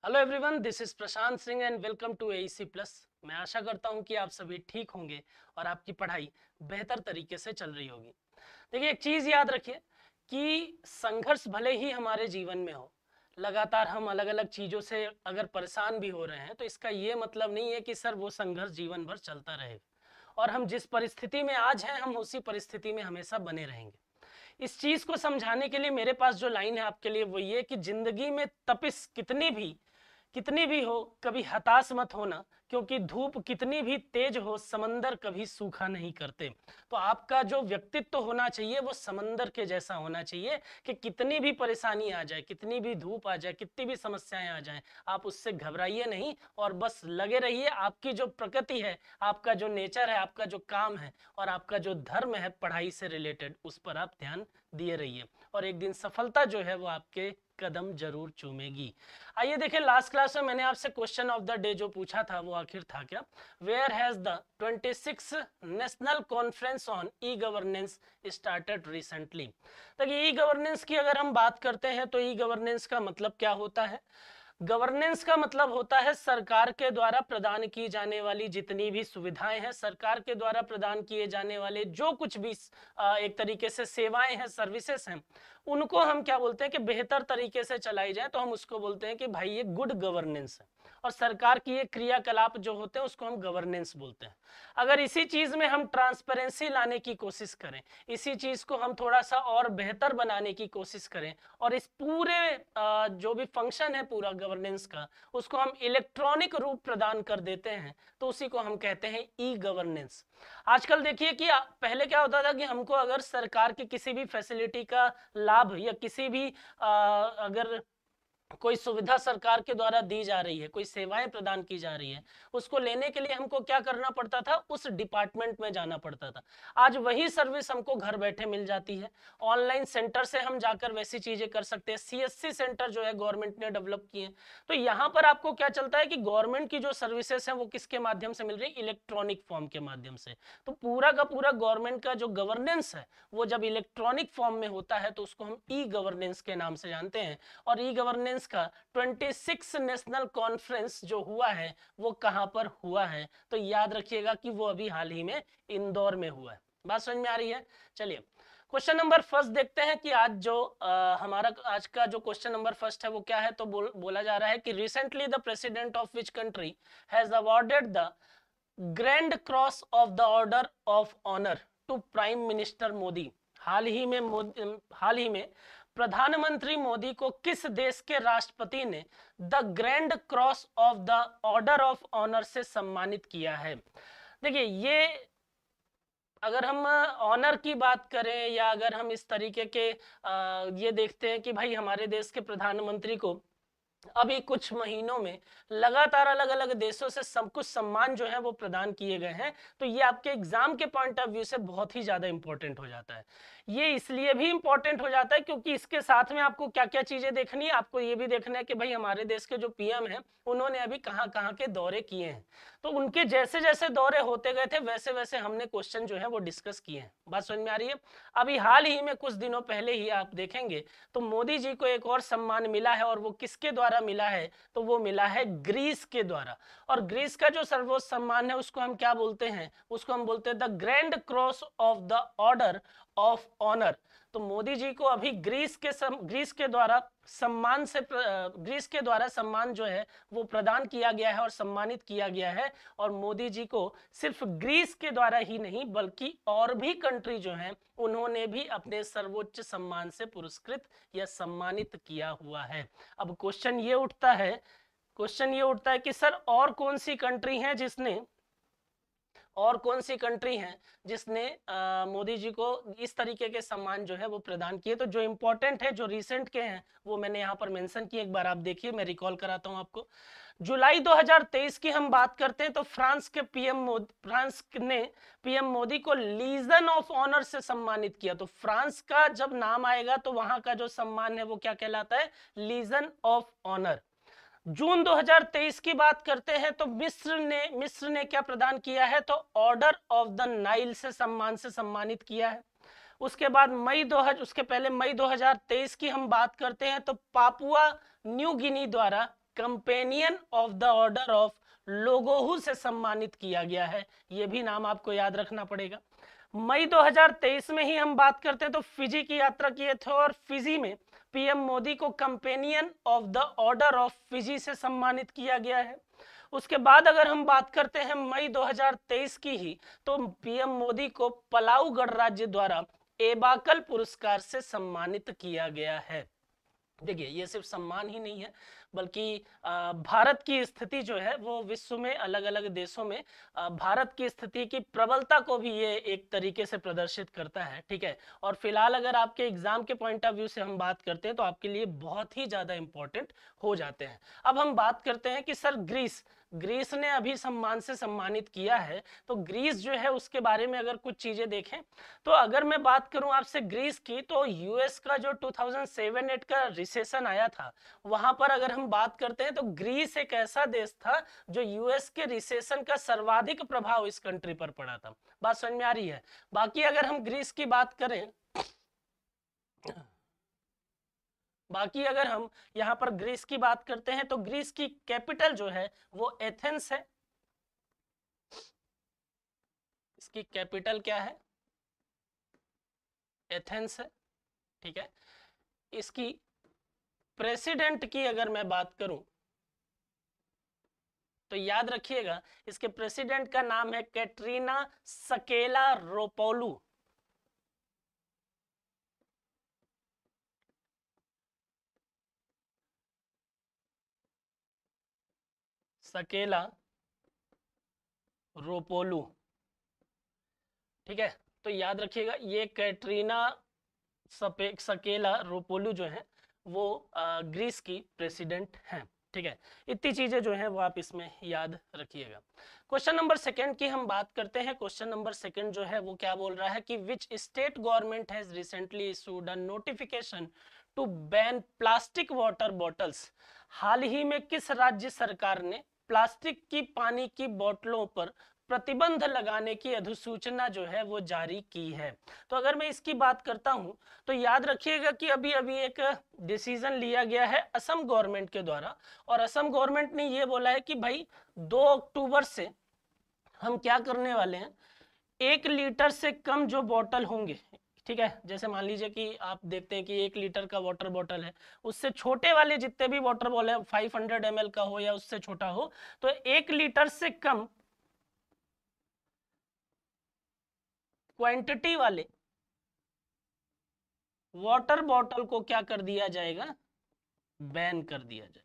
Hello everyone, this is Prashant Singh and welcome to AEC plus. मैं आशा करता हूं कि आप सभी ठीक होंगे और आपकी पढ़ाई बेहतर तरीके से चल रही होगी। देखिए, एक चीज़ याद रखिए कि संघर्ष भले ही हमारे जीवन में हो, लगातार हम अलग अलग चीज़ों से अगर परेशान भी हो रहे हैं तो इसका ये मतलब नहीं है कि सर वो संघर्ष जीवन भर चलता रहे और हम जिस परिस्थिति में आज हैं हम उसी परिस्थिति में हमेशा बने रहेंगे। इस चीज को समझाने के लिए मेरे पास जो लाइन है आपके लिए वो ये कि जिंदगी में तपिश कितनी भी हो, कभी हताश मत होना, क्योंकि धूप कितनी भी तेज हो समंदर कभी सूखा नहीं करते। तो आपका जो व्यक्तित्व होना चाहिए वो समंदर के जैसा होना चाहिए कि कितनी भी परेशानी आ जाए, कितनी भी धूप आ जाए, कितनी भी समस्याएं आ जाएं, आप उससे घबराइए नहीं और बस लगे रहिए। आपकी जो प्रकृति है, आपका जो नेचर है, आपका जो काम है और आपका जो धर्म है पढ़ाई से रिलेटेड, उस पर आप ध्यान दिए रहिए और एक दिन सफलता जो है वो आपके कदम जरूर चूमेगी। आइए देखें, लास्ट क्लास में मैंने आपसे क्वेश्चन ऑफ द डे जो पूछा था वो आखिर था क्या? Where has the 26 national conference on e governance started recently? देखिए, ई गवर्नेंस की अगर हम बात करते हैं तो ई गवर्नेंस का मतलब क्या होता है? गवर्नेंस का मतलब होता है सरकार के द्वारा प्रदान की जाने वाली जितनी भी सुविधाएं हैं, सरकार के द्वारा प्रदान किए जाने वाले जो कुछ भी एक तरीके से सेवाएं हैं, सर्विसेज हैं, उनको हम क्या बोलते हैं कि बेहतर तरीके से चलाई जाए तो हम उसको बोलते हैं कि भाई ये गुड गवर्नेंस है। और सरकार की ये क्रियाकलाप जो होते हैं उसको हम गवर्नेंस बोलते हैं। अगर इसी चीज में हम ट्रांसपेरेंसी लाने की कोशिश करें, इसी चीज को हम थोड़ा सा और बेहतर बनाने की कोशिश करें और इस पूरे जो भी फंक्शन है पूरा गवर्नेंस का, उसको हम इलेक्ट्रॉनिक रूप प्रदान कर देते हैं, तो उसी को हम कहते हैं ई गवर्नेंस। आजकल देखिए कि पहले क्या होता था कि हमको अगर सरकार की किसी भी फैसिलिटी का लाभ या किसी भी अगर कोई सुविधा सरकार के द्वारा दी जा रही है, कोई सेवाएं प्रदान की जा रही है, उसको लेने के लिए हमको क्या करना पड़ता था? उस डिपार्टमेंट में जाना पड़ता था। आज वही सर्विस हमको घर बैठे मिल जाती है। ऑनलाइन सेंटर से हम जाकर वैसी चीजें कर सकते हैं। सीएससी सेंटर जो है गवर्नमेंट ने डेवलप किए हैं। तो यहाँ पर आपको क्या चलता है कि गवर्नमेंट की जो सर्विसेज है वो किसके माध्यम से मिल रही है? इलेक्ट्रॉनिक फॉर्म के माध्यम से। तो पूरा का पूरा गवर्नमेंट का जो गवर्नेंस है वो जब इलेक्ट्रॉनिक फॉर्म में होता है तो उसको हम ई गवर्नेंस के नाम से जानते हैं। और ई गवर्नेंस का 26 नेशनल कॉन्फ्रेंस जो हुआ है वो कहां पर हुआ है? तो याद रखिएगा कि वो अभी हाल ही में इंदौर में हुआ है। बात समझ में आ रही है? चलिए, क्वेश्चन नंबर फर्स्ट देखते हैं कि आज जो हमारा आज का जो क्वेश्चन नंबर फर्स्ट है वो क्या है। तो बोला जा रहा है कि recently the president of which country has awarded the grand cross of the order of honour to prime minister Modi? हाल ही में प्रधानमंत्री मोदी को किस देश के राष्ट्रपति ने the grand cross of the order of honour से सम्मानित किया है? देखिए, ये अगर हम ऑनर की बात करें या अगर हम इस तरीके के ये देखते हैं कि भाई हमारे देश के प्रधानमंत्री को अभी कुछ महीनों में लगातार अलग अलग देशों से सब कुछ सम्मान जो है वो प्रदान किए गए हैं, तो ये आपके एग्जाम के पॉइंट ऑफ व्यू से बहुत ही ज्यादा इंपॉर्टेंट हो जाता है। ये इसलिए भी इंपॉर्टेंट हो जाता है क्योंकि इसके साथ में आपको क्या क्या चीजें देखनी है। आपको ये भी देखना है कि भाई हमारे देश के जो पीएम हैं उन्होंने अभी कहाँ कहाँ के दौरे किए हैं, तो उनके जैसे जैसे दौरे होते गए थे वैसे वैसे हमने क्वेश्चन जो है वो डिस्कस किए हैं। बात समझ में आ रही है? अभी हाल ही में कुछ दिनों पहले ही आप देखेंगे तो मोदी जी को एक और सम्मान मिला है और वो किसके द्वारा मिला है? तो वो मिला है ग्रीस के द्वारा। और ग्रीस का जो सर्वोच्च सम्मान है उसको हम क्या बोलते हैं? उसको हम बोलते हैं the grand cross of the order of honour. तो मोदी जी को अभी ग्रीस के द्वारा सम्मान जो है वो प्रदान किया गया है और सम्मानित किया गया है। और मोदी जी को सिर्फ ग्रीस के द्वारा ही नहीं बल्कि और भी कंट्री जो हैं उन्होंने भी अपने सर्वोच्च सम्मान से पुरस्कृत या सम्मानित किया हुआ है। अब क्वेश्चन ये उठता है कि सर और कौन सी कंट्री है जिसने मोदी जी को इस तरीके के सम्मान जो है वो प्रदान किए? तो जो इंपॉर्टेंट है, जो रिसेंट के हैं, वो मैंने यहाँ पर मेंशन किए। एक बार आप देखिए, मैं रिकॉल कराता हूँ आपको। जुलाई 2023 की हम बात करते हैं तो फ्रांस ने पीएम मोदी को लीजन ऑफ ऑनर से सम्मानित किया। तो फ्रांस का जब नाम आएगा तो वहां का जो सम्मान है वो क्या कहलाता है? Legion of honour. जून 2023 की बात करते हैं तो मिस्र ने क्या प्रदान किया है? तो ऑर्डर ऑफ द नाइल से सम्मानित किया है। उसके बाद उसके पहले मई 2023 की हम बात करते हैं तो पापुआ न्यू गिनी द्वारा companion of the order of लोगोहू से सम्मानित किया गया है। ये भी नाम आपको याद रखना पड़ेगा। मई 2023 में ही हम बात करते हैं तो फिजी की यात्रा किए थे और फिजी में पीएम मोदी को companion of the order of Fiji से सम्मानित किया गया है। उसके बाद अगर हम बात करते हैं मई 2023 की ही, तो पीएम मोदी को पलाऊ गणराज्य द्वारा एबाकल पुरस्कार से सम्मानित किया गया है। देखिए, ये सिर्फ सम्मान ही नहीं है, बल्कि भारत की स्थिति जो है वो विश्व में अलग अलग देशों में भारत की स्थिति की प्रबलता को भी ये एक तरीके से प्रदर्शित करता है। ठीक है, और फिलहाल अगर आपके एग्जाम के पॉइंट ऑफ व्यू से हम बात करते हैं तो आपके लिए बहुत ही ज्यादा इंपॉर्टेंट हो जाते हैं। अब हम बात करते हैं कि सर ग्रीस ने अभी सम्मान से सम्मानित किया है, तो ग्रीस जो है उसके बारे में अगर कुछ चीजें देखें तो अगर मैं बात करूं आपसे ग्रीस की, तो यूएस का जो 2007-8 का रिसेशन आया था, वहां पर अगर हम बात करते हैं तो ग्रीस एक ऐसा देश था जो यूएस के रिसेशन का सर्वाधिक प्रभाव इस कंट्री पर पड़ा था। बात समझ में आ रही है? बाकी अगर हम ग्रीस की बात करें, बाकी अगर हम यहां पर ग्रीस की बात करते हैं तो ग्रीस की कैपिटल जो है वो एथेंस है। इसकी कैपिटल क्या है? एथेंस है। ठीक है, इसकी प्रेसिडेंट की अगर मैं बात करूं तो याद रखिएगा, इसके प्रेसिडेंट का नाम है कैटरीना सकेलारोपोलू। सकेलारोपोलू। ठीक है, तो याद रखिएगा ये कैटरीना सकेलारोपोलू जो है वो ग्रीस की प्रेसिडेंट हैं। ठीक है, इतनी चीजें जो है वो आप इसमें याद रखिएगा। क्वेश्चन नंबर सेकंड की हम बात करते हैं। क्वेश्चन नंबर सेकंड जो है वो क्या बोल रहा है कि which state government has recently issued a notification to ban plastic water bottles. हाल ही में किस राज्य सरकार ने प्लास्टिक की पानी की बोतलों पर प्रतिबंध लगाने की अधिसूचना जो है वो जारी की है? तो अगर मैं इसकी बात करता हूं तो याद रखिएगा कि अभी अभी एक डिसीजन लिया गया है असम गवर्नमेंट के द्वारा, और असम गवर्नमेंट ने ये बोला है कि भाई 2 अक्टूबर से हम क्या करने वाले हैं, 1 लीटर से कम जो बोतल होंगे, ठीक है, जैसे मान लीजिए कि आप देखते हैं कि 1 लीटर का वाटर बॉटल है, उससे छोटे वाले जितने भी वाटर बॉटल है 500 ml का हो या उससे छोटा हो, तो 1 लीटर से कम क्वांटिटी वाले वाटर बॉटल को क्या कर दिया जाएगा? बैन कर दिया जाएगा।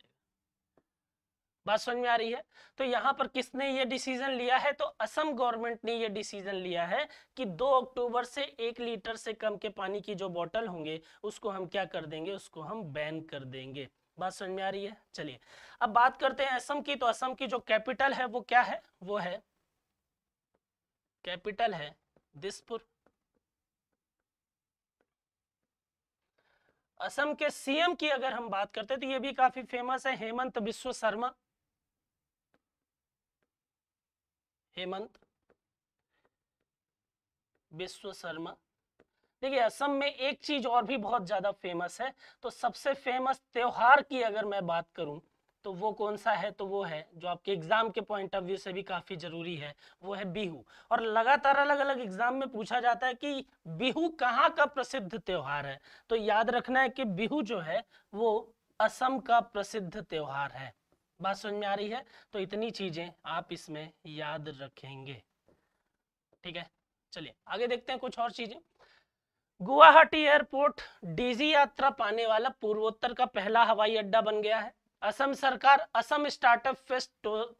बात समझ में आ रही है? तो यहां पर किसने ये डिसीजन लिया है? तो असम गवर्नमेंट ने ये डिसीजन लिया है कि 2 अक्टूबर से 1 लीटर से कम के पानी की जो बोतल होंगे उसको हम क्या कर देंगे? उसको हम बैन कर देंगे। बात समझ में आ रही है? चलिए अब बात करते हैं असम की। तो असम की जो कैपिटल है वो क्या है? वो है, कैपिटल है दिसपुर। असम के सीएम की अगर हम बात करते हैं तो ये भी काफी फेमस है, हेमंत बिस्व शर्मा। हेमंत बिस्व शर्मा। देखिए, असम में एक चीज और भी बहुत ज्यादा फेमस है। तो सबसे फेमस त्योहार की अगर मैं बात करूं तो वो कौन सा है? तो वो है जो आपके एग्जाम के पॉइंट ऑफ व्यू से भी काफी जरूरी है, वो है बिहू। और लगातार अलग अलग एग्जाम में पूछा जाता है कि बिहू कहाँ का प्रसिद्ध त्योहार है। तो याद रखना है कि बिहू जो है वो असम का प्रसिद्ध त्योहार है। बात समझ में आ रही है? तो इतनी चीजें आप इसमें याद रखेंगे। ठीक है, चलिए आगे देखते हैं कुछ और चीजें। गुवाहाटी एयरपोर्ट डीजी यात्रा पाने वाला पूर्वोत्तर का पहला हवाई अड्डा बन गया है। असम सरकार असम स्टार्टअप फेस्ट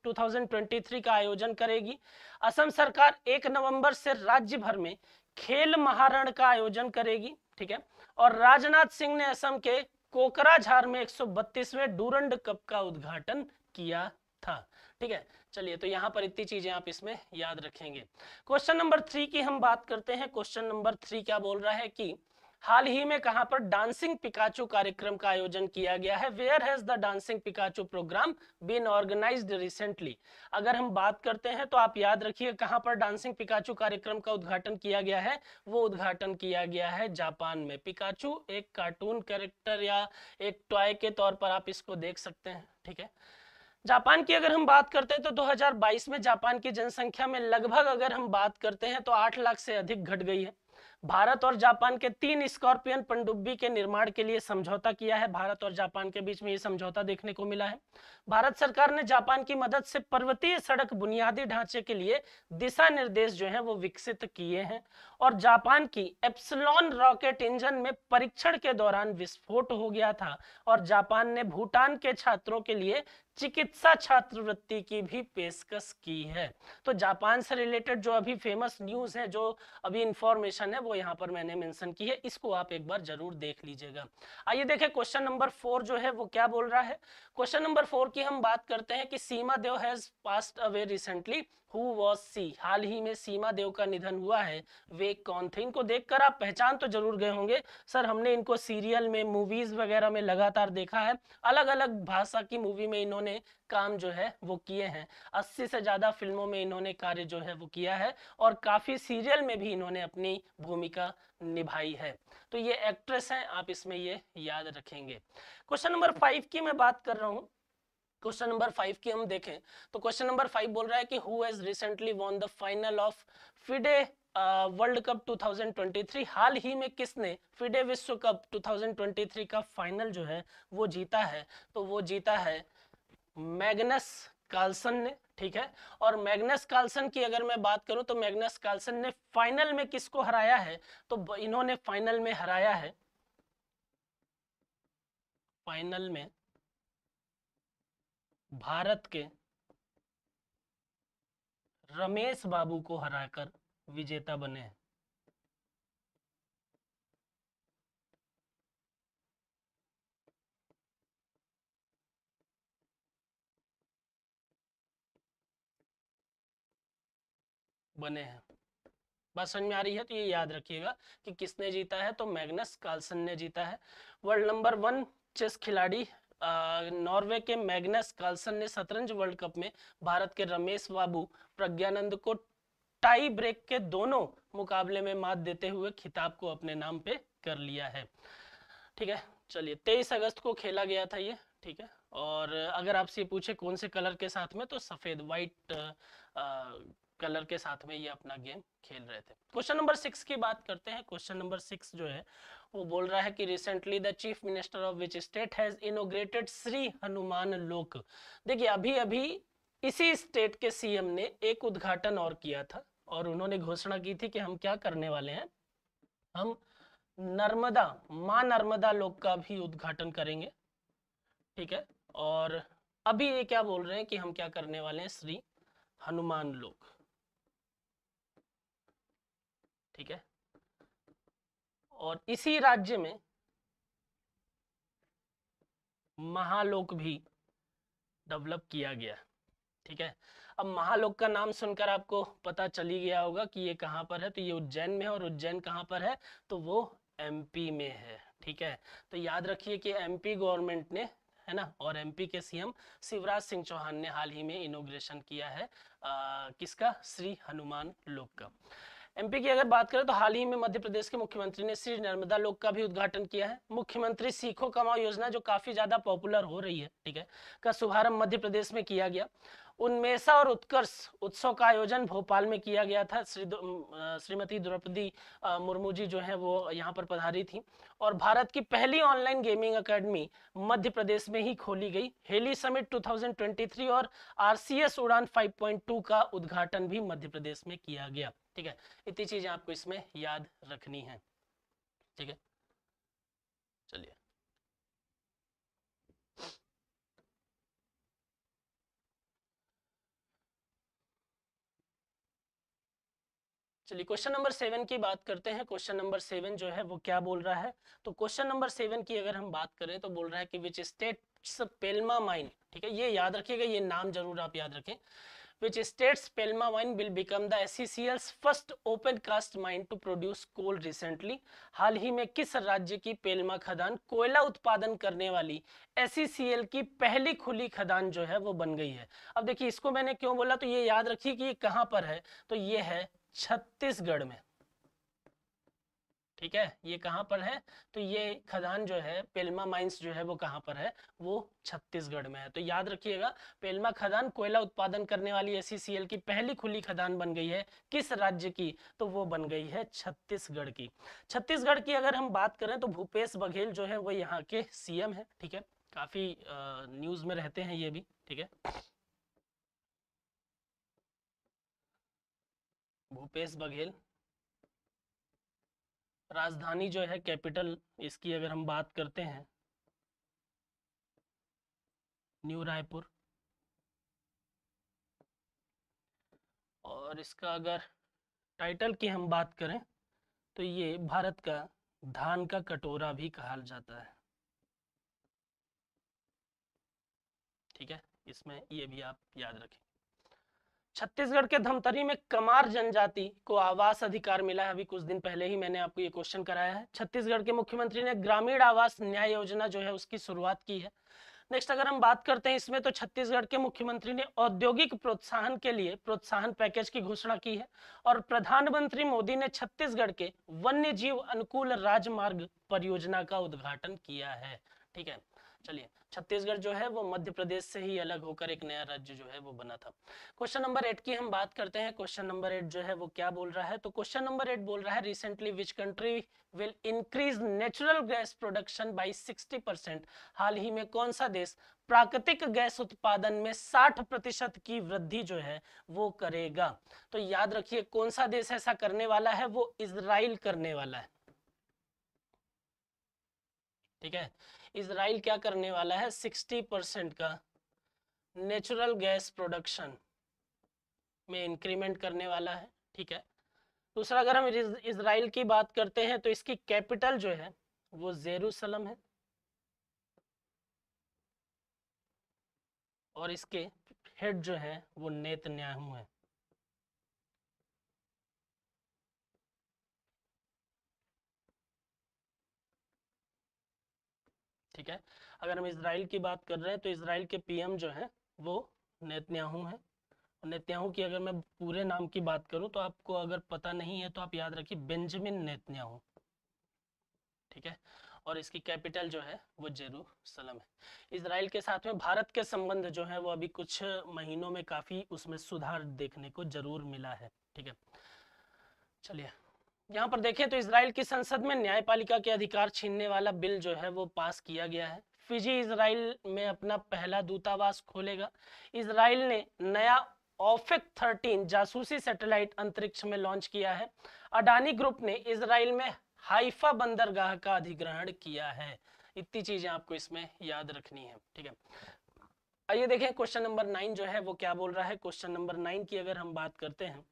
2023 का आयोजन करेगी। असम सरकार 1 नवंबर से राज्य भर में खेल महारण का आयोजन करेगी। ठीक है, और राजनाथ सिंह ने असम के कोकराझार में 132वें डूरंड कप का उद्घाटन किया था। ठीक है, चलिए तो यहां पर इतनी चीजें आप इसमें याद रखेंगे। क्वेश्चन नंबर 3 की हम बात करते हैं। क्वेश्चन नंबर 3 क्या बोल रहा है कि हाल ही में कहां पर डांसिंग पिकाचू कार्यक्रम का आयोजन किया गया है? Where has the dancing Pikachu programme been organised recently? अगर हम बात करते हैं तो आप याद रखिए कहां पर डांसिंग पिकाचू कार्यक्रम का उद्घाटन किया गया है? वो उद्घाटन किया गया है जापान में। पिकाचू एक कार्टून कैरेक्टर या एक टॉय के तौर पर आप इसको देख सकते हैं। ठीक है। जापान की अगर हम बात करते हैं तो 2022 में जापान की जनसंख्या में लगभग अगर हम बात करते हैं तो 8 लाख से अधिक घट गई है। भारत और जापान के 3 स्कॉर्पियन पनडुब्बी के निर्माण के लिए समझौता किया है। भारत और जापान के बीच में ये समझौता देखने को मिला है। भारत सरकार ने जापान की मदद से पर्वतीय सड़क बुनियादी ढांचे के लिए दिशा निर्देश जो है वो विकसित किए हैं। और जापान की एप्सिलॉन रॉकेट इंजन में परीक्षण के दौरान विस्फोट हो गया था और जापान ने भूटान के छात्रों के लिए चिकित्सा छात्रवृत्ति की भी पेशकश की है। तो जापान से रिलेटेड जो अभी फेमस न्यूज है, जो अभी इंफॉर्मेशन है, वो यहाँ पर मैंने मेंशन की है, इसको आप एक बार जरूर देख लीजिएगा। आइए देखें क्वेश्चन नंबर 4 जो है वो क्या बोल रहा है। क्वेश्चन नंबर 4 की हम बात करते हैं कि Seema Deo has passed away recently, who was she. हाल ही में सीमा देव का निधन हुआ है, वे कौन थे। इनको देखकर आप पहचान तो जरूर गए होंगे, सर हमने इनको सीरियल में, मूवीज वगैरह में लगातार देखा है, अलग अलग भाषा की मूवी में इन्होंने काम जो है वो किए हैं। 80 से ज्यादा फिल्मों में इन्होंने कार्य जो है वो किया है और काफी सीरियल में भी इन्होंने अपनी भूमिका निभाई है। तो ये एक्ट्रेस हैं, आप इसमें ये याद रखेंगे। क्वेश्चन नंबर 5 की मैं बात कर रहा हूँ। क्वेश्चन नंबर 5 की हम देखें तो क्वेश्चन नंबर 5 बोल रहा है कि who has recently won the final of FIDE world cup 2023। हाल ही में किसने फिडे विश्व कप 2023 का फाइनल जो है वो जीता है। तो वो जीता है मैग्नस कार्लसन ने। ठीक है, और मैग्नस कार्लसन की अगर मैं बात करूं तो मैग्नस कार्लसन ने फाइनल में किसको हराया है। तो इन्होंने फाइनल में हराया है, फाइनल में भारत के रमेश बाबू को हराकर विजेता बने हैं। बने हैं, बात समझ में आ रही है। तो ये याद रखिएगा कि किसने जीता है, तो मैग्नस कार्लसन ने जीता है। वर्ल्ड नंबर 1 चेस खिलाड़ी नॉर्वे के मैग्नस कार्लसन ने शतरंज वर्ल्ड कप में भारत के रमेश बाबू प्रज्ञानंद को टाई ब्रेक के दोनों मुकाबले में मात देते हुए खिताब को अपने नाम पे कर लिया है। ठीक है, चलिए 23 अगस्त को खेला गया था ये। ठीक है, और अगर आपसे पूछे कौन से कलर के साथ में, तो सफेद, व्हाइट कलर के साथ में ये अपना गेम खेल रहे थे। क्वेश्चन नंबर 6 की बात करते हैं। क्वेश्चन नंबर 6 जो है वो बोल रहा है कि recently the chief minister of which state has inaugurated Shri Hanuman लोक। देखिए अभी अभी इसी स्टेट के सीएम ने एक उद्घाटन और किया था और उन्होंने घोषणा की थी कि हम क्या करने वाले हैं, हम नर्मदा, मां नर्मदा लोक का भी उद्घाटन करेंगे। ठीक है, और अभी ये क्या बोल रहे हैं कि हम क्या करने वाले हैं, श्री हनुमान लोक। ठीक है, और इसी राज्य में महालोक भी डेवलप किया गया। ठीक है, अब महालोक का नाम सुनकर आपको पता चल ही गया होगा कि ये कहाँ पर है। तो ये उज्जैन में है, और उज्जैन कहाँ पर है, तो वो एमपी में है। ठीक है, तो याद रखिए कि एमपी गवर्नमेंट ने, है ना, और एमपी के सीएम शिवराज सिंह चौहान ने हाल ही में इनोग्रेशन किया है किसका, श्री हनुमान लोक का। एमपी की अगर बात करें तो हाल ही में मध्य प्रदेश के मुख्यमंत्री ने श्री नर्मदा लोक का भी उद्घाटन किया है। मुख्यमंत्री सीखो कमाओ योजना जो काफी ज्यादा पॉपुलर हो रही है, ठीक है, का शुभारंभ मध्य प्रदेश में किया गया। उन्मेषा और उत्कर्ष उत्सव का आयोजन भोपाल में किया गया था। श्रीमती द्रौपदी मुर्मू जी जो है वो यहाँ पर पधारी थी। और भारत की पहली online gaming academy Madhya Pradesh में ही खोली गई। हेली समिट 2023 और आरसीएस उड़ान 5.2 का उद्घाटन भी मध्य प्रदेश में किया गया। ठीक है, इतनी चीजें आपको इसमें याद रखनी है। ठीक है, चलिए चलिए क्वेश्चन नंबर 7 की बात करते हैं। क्वेश्चन नंबर 7 जो है वो क्या बोल रहा है, तो क्वेश्चन नंबर 7 की अगर हम बात करें तो बोल रहा है कि विच स्टेट्स पेल्मा माइन। ठीक है, ये याद रखिएगा, ये नाम जरूर आप याद रखें। Which states Pelma mine will become the SCCL's first open cast mine to produce coal recently? हाल ही में किस राज्य की पेल्मा खदान कोयला उत्पादन करने वाली SCCL की पहली खुली खदान जो है वो बन गई है। अब देखिए इसको मैंने क्यों बोला, तो ये याद रखिए कि ये कहां पर है, तो ये है छत्तीसगढ़ में। ठीक है, ये कहाँ पर है? तो ये खदान जो है पेल्मा माइंस जो है वो कहाँ पर है? वो छत्तीसगढ़ में है। तो याद रखिएगा, पेल्मा खदान कोयला उत्पादन करने वाली एसईसीएल की पहली खुली खदान बन गई है। किस राज्य की? तो वो बन गई है छत्तीसगढ़ की। छत्तीसगढ़ की अगर हम बात करें तो भूपेश बघेल जो है वो यहाँ के सीएम है। ठीक है, काफी न्यूज में रहते हैं ये भी। ठीक है, भूपेश बघेल। राजधानी जो है, कैपिटल इसकी अगर हम बात करते हैं, न्यू रायपुर। और इसका अगर टाइटल की हम बात करें तो ये भारत का धान का कटोरा भी कहा जाता है। ठीक है, इसमें ये भी आप याद रखें। छत्तीसगढ़ के धमतरी में कमार जनजाति को आवास अधिकार मिला है। अभी कुछ दिन पहले ही मैंने आपको ये क्वेश्चन कराया है। छत्तीसगढ़ के मुख्यमंत्री ने ग्रामीण आवास न्याय योजना जो है उसकी शुरुआत की है। नेक्स्ट अगर हम बात करते हैं इसमें, तो छत्तीसगढ़ के मुख्यमंत्री ने औद्योगिक प्रोत्साहन के लिए प्रोत्साहन पैकेज की घोषणा की है। और प्रधानमंत्री मोदी ने छत्तीसगढ़ के वन्य जीव अनुकूल राजमार्ग परियोजना का उद्घाटन किया है। ठीक है, चलिए, छत्तीसगढ़ जो है वो मध्य प्रदेश से ही अलग होकर एक नया राज्य जो है वो बना था। क्वेश्चन नंबर 8 की हम बात करते हैं। क्वेश्चन नंबर 8 जो है वो क्या बोल रहा है? तो क्वेश्चन नंबर 8 बोल रहा है, recently which country will increase natural gas production by 60%। हाल ही में कौन सा देश प्राकृतिक गैस उत्पादन में 60% की वृद्धि जो है वो करेगा? तो याद रखिए, कौन सा देश ऐसा करने वाला है? वो इजराइल करने वाला है। ठीक है, इजराइल क्या करने वाला है? 60% का नेचुरल गैस प्रोडक्शन में इंक्रीमेंट करने वाला है। ठीक है, दूसरा अगर हम इजराइल की बात करते हैं तो इसकी कैपिटल जो है वो जेरूसलम है। और इसके हेड जो है वो नेतन्याहू है। ठीक है, अगर हम इजराइल की बात कर रहे हैं तो इजराइल के पीएम जो है वो नेतन्याहू है। नेतन्याहू की अगर मैं पूरे नाम की बात करूं तो आपको अगर पता नहीं है तो आप याद रखिए, बेंजामिन नेतन्याहू। ठीक है, और इसकी कैपिटल जो है वो जेरूसलम है। इजराइल के साथ में भारत के संबंध जो है वो अभी कुछ महीनों में काफी उसमें सुधार देखने को जरूर मिला है। ठीक है, चलिए, यहाँ पर देखें तो इजराइल की संसद में न्यायपालिका के अधिकार छीनने वाला बिल जो है वो पास किया गया है। फिजी इजराइल में अपना पहला दूतावास खोलेगा। इजराइल ने नया ओफेक 13 जासूसी सैटेलाइट अंतरिक्ष में लॉन्च किया है। अडानी ग्रुप ने इजराइल में हाइफा बंदरगाह का अधिग्रहण किया है। इतनी चीजें आपको इसमें याद रखनी है। ठीक है, आइए देखें क्वेश्चन नंबर 9 जो है वो क्या बोल रहा है। क्वेश्चन नंबर 9 की अगर हम बात करते हैं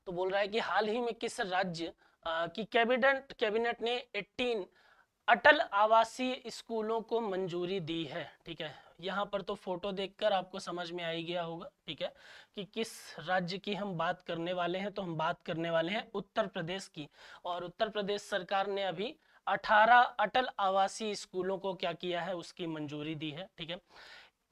तो बोल रहा है कि हाल ही में किस राज्य की कैबिनेट ने 18 अटल आवासीय स्कूलों को मंजूरी दी है? ठीक है, यहाँ पर तो फोटो देखकर आपको समझ में आ ही गया होगा। ठीक है, कि किस राज्य की हम बात करने वाले हैं? तो हम बात करने वाले हैं उत्तर प्रदेश की। और उत्तर प्रदेश सरकार ने अभी 18 अटल आवासीय स्कूलों को क्या किया है? उसकी मंजूरी दी है। ठीक है,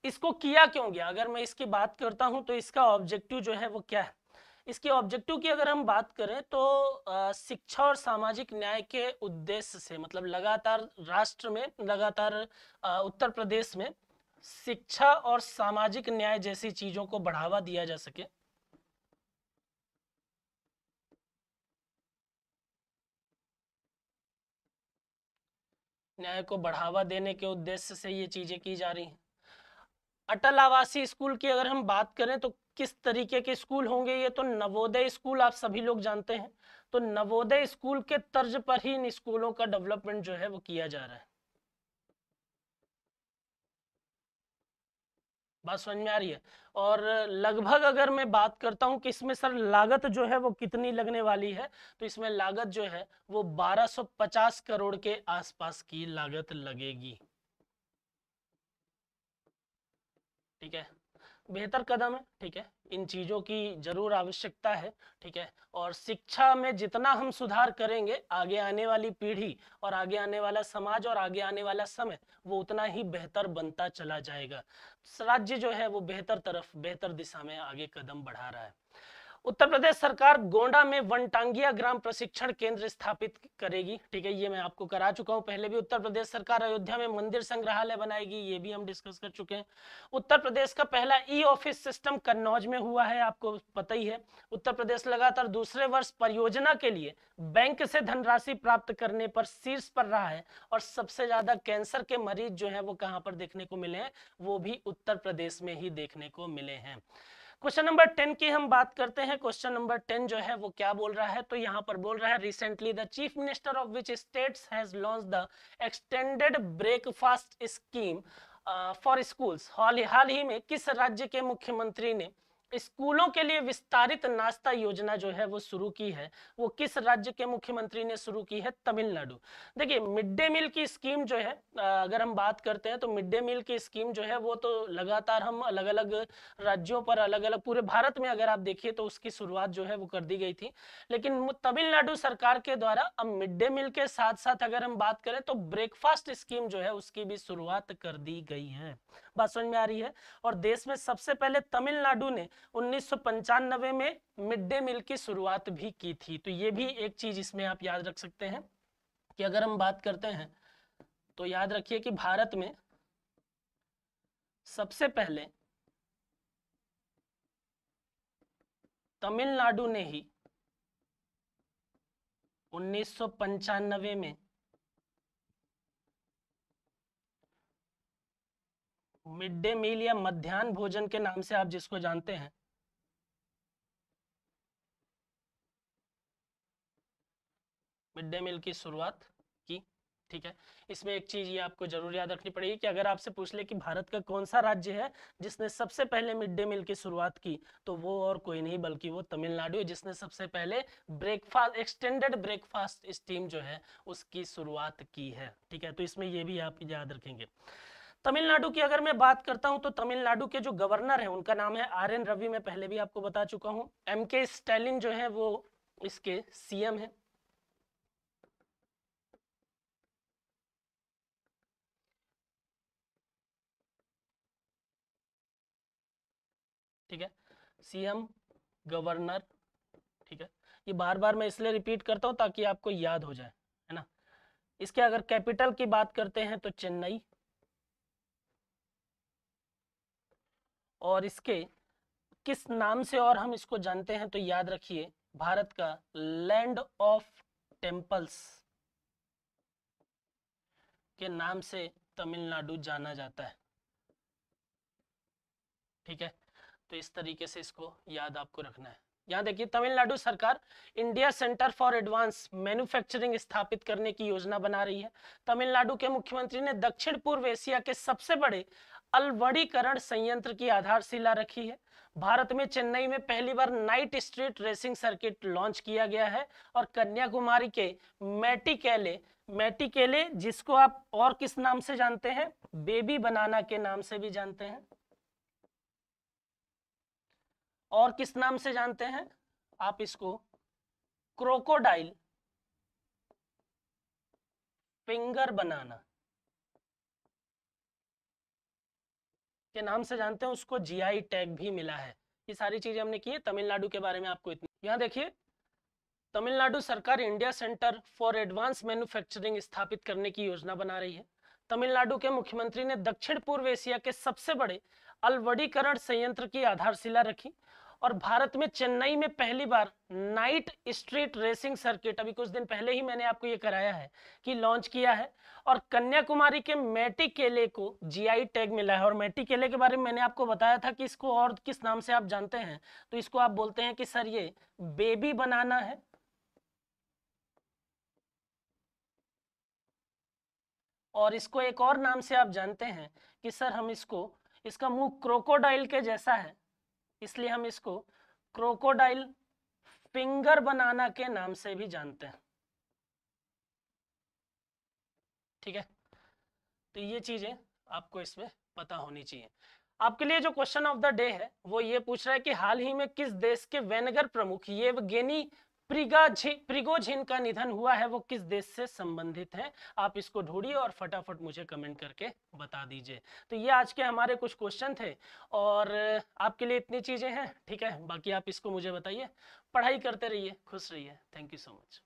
इसको किया क्यों गया? अगर मैं इसकी बात करता हूं तो इसका ऑब्जेक्टिव जो है वो क्या है? इसके ऑब्जेक्टिव की अगर हम बात करें तो शिक्षा और सामाजिक न्याय के उद्देश्य से, मतलब लगातार राष्ट्र में लगातार उत्तर प्रदेश में शिक्षा और सामाजिक न्याय जैसी चीजों को बढ़ावा दिया जा सके। न्याय को बढ़ावा देने के उद्देश्य से ये चीजें की जा रही हैं। अटल आवासीय स्कूल की अगर हम बात करें तो किस तरीके के स्कूल होंगे? ये तो नवोदय स्कूल आप सभी लोग जानते हैं। तो नवोदय स्कूल के तर्ज पर ही इन स्कूलों का डेवलपमेंट जो है वो किया जा रहा है। बात समझ में आ रही है? और लगभग अगर मैं बात करता हूं कि इसमें सर लागत जो है वो कितनी लगने वाली है, तो इसमें लागत जो है वो 1250 करोड़ के आसपास की लागत लगेगी। ठीक है, बेहतर कदम है। ठीक है, इन चीजों की जरूर आवश्यकता है। ठीक है, और शिक्षा में जितना हम सुधार करेंगे, आगे आने वाली पीढ़ी और आगे आने वाला समाज और आगे आने वाला समय वो उतना ही बेहतर बनता चला जाएगा। राज्य जो है वो बेहतर तरफ, बेहतर दिशा में आगे कदम बढ़ा रहा है। उत्तर प्रदेश सरकार गोंडा में वनटांगिया ग्राम प्रशिक्षण केंद्र स्थापित करेगी। ठीक है, ये मैं आपको करा चुका हूं पहले भी। उत्तर प्रदेश सरकार अयोध्या में मंदिर संग्रहालय बनाएगी, ये भी हम डिस्कस कर चुके हैं। उत्तर प्रदेश का पहला ई ऑफिस सिस्टम कन्नौज में हुआ है, आपको पता ही है। उत्तर प्रदेश लगातार दूसरे वर्ष परियोजना के लिए बैंक से धनराशि प्राप्त करने पर शीर्ष पर रहा है, और सबसे ज्यादा कैंसर के मरीज जो है वो कहां पर देखने को मिले हैं, वो भी उत्तर प्रदेश में ही देखने को मिले हैं। क्वेश्चन नंबर 10 की हम बात करते हैं। क्वेश्चन नंबर 10 जो है वो क्या बोल रहा है, तो यहाँ पर बोल रहा है recently the chief minister of which states has launched the extended breakfast scheme for schools. हाल ही में किस राज्य के मुख्यमंत्री ने स्कूलों के लिए विस्तारित नाश्ता योजना जो है वो शुरू की है? वो किस राज्य के मुख्यमंत्री ने शुरू की है? तमिलनाडु। देखिए, मिड डे मील की स्कीम जो है, अगर हम बात करते हैं तो मिड डे मील की स्कीम जो है वो तो लगातार हम अलग अलग राज्यों पर, अलग अलग पूरे भारत में अगर आप देखिए तो उसकी शुरुआत जो है वो कर दी गई थी। लेकिन तमिलनाडु सरकार के द्वारा अब मिड डे मील के साथ साथ अगर हम बात करें तो ब्रेकफास्ट स्कीम जो है उसकी भी शुरुआत कर दी गई है। बात समझ में आ रही है? और देश में सबसे पहले तमिलनाडु ने 1995 में मिड डे मील की शुरुआत भी की थी। तो ये भी एक चीज इसमें आप याद रख सकते हैं कि अगर हम बात करते हैं तो याद रखिए कि भारत में सबसे पहले तमिलनाडु ने ही 1995 में मिड डे मील या मध्याह्न भोजन के नाम से आप जिसको जानते हैं, मिड डे मील की शुरुआत की। ठीक है, इसमें एक चीज ये आपको जरूर याद रखनी पड़ेगी कि अगर आपसे पूछ ले कि भारत का कौन सा राज्य है जिसने सबसे पहले मिड डे मील की शुरुआत की, तो वो और कोई नहीं बल्कि वो तमिलनाडु है, जिसने सबसे पहले ब्रेकफास्ट एक्सटेंडेड ब्रेकफास्ट स्कीम जो है उसकी शुरुआत की है। ठीक है, तो इसमें ये भी आप याद रखेंगे। तमिलनाडु की अगर मैं बात करता हूं तो तमिलनाडु के जो गवर्नर है उनका नाम है RN रवि। मैं पहले भी आपको बता चुका हूं। MK स्टैलिन जो है वो इसके CM है। ठीक है, CM गवर्नर। ठीक है, ये बार बार मैं इसलिए रिपीट करता हूं ताकि आपको याद हो जाए, है ना। इसके अगर कैपिटल की बात करते हैं तो चेन्नई, और इसके किस नाम से और हम इसको जानते हैं तो याद रखिए, भारत का लैंड ऑफ टेम्पल्स के नाम से तमिलनाडु जाना जाता है। ठीक है, तो इस तरीके से इसको याद आपको रखना है। यहाँ देखिए, तमिलनाडु सरकार India centre for advance manufacturing स्थापित करने की योजना बना रही है। तमिलनाडु के मुख्यमंत्री ने दक्षिण पूर्व एशिया के सबसे बड़े अलवड़ीकरण संयंत्र की आधारशिला रखी है। भारत में चेन्नई में पहली बार night street racing circuit launch किया गया है। और कन्याकुमारी के मैटिकेले जिसको आप और किस नाम से जानते हैं, बेबी बनाना के नाम से भी जानते हैं, और किस नाम से जानते हैं आप इसको, क्रोकोडाइल फिंगर बनाना के नाम से जानते हैं। उसको GI टैग भी मिला है। ये सारी चीजें हमने की है तमिलनाडु के बारे में आपको इतनी। यहाँ देखिए, तमिलनाडु सरकार India centre for advance manufacturing स्थापित करने की योजना बना रही है। तमिलनाडु के मुख्यमंत्री ने दक्षिण पूर्व एशिया के सबसे बड़े अलवड़ीकरण संयंत्र की आधारशिला रखी। और भारत में चेन्नई में पहली बार नाइट स्ट्रीट रेसिंग सर्किट, अभी कुछ दिन पहले ही मैंने आपको ये कराया है कि लॉन्च किया है। और कन्याकुमारी के मैटिकेले को GI टैग मिला है। और मैटिकेले के बारे में मैंने आपको बताया था कि इसको और किस नाम से आप जानते हैं, तो इसको आप बोलते हैं कि सर ये बेबी बनाना है। और इसको एक और नाम से आप जानते हैं कि सर हम इसको, इसका मुंह क्रोकोडाइल के जैसा है, इसलिए हम इसको क्रोकोडाइल फिंगर बनाना के नाम से भी जानते हैं। ठीक है, तो ये चीजें आपको इसमें पता होनी चाहिए। आपके लिए जो क्वेश्चन ऑफ द डे है वो ये पूछ रहा है कि हाल ही में किस देश के वेनगर प्रमुख येवगेनी प्रिगोजिन का निधन हुआ है वो किस देश से संबंधित है? आप इसको ढूंढिए और फटाफट मुझे कमेंट करके बता दीजिए। तो ये आज के हमारे कुछ क्वेश्चन थे और आपके लिए इतनी चीजें हैं, ठीक है। बाकी आप इसको मुझे बताइए, पढ़ाई करते रहिए, खुश रहिए। Thank you so much.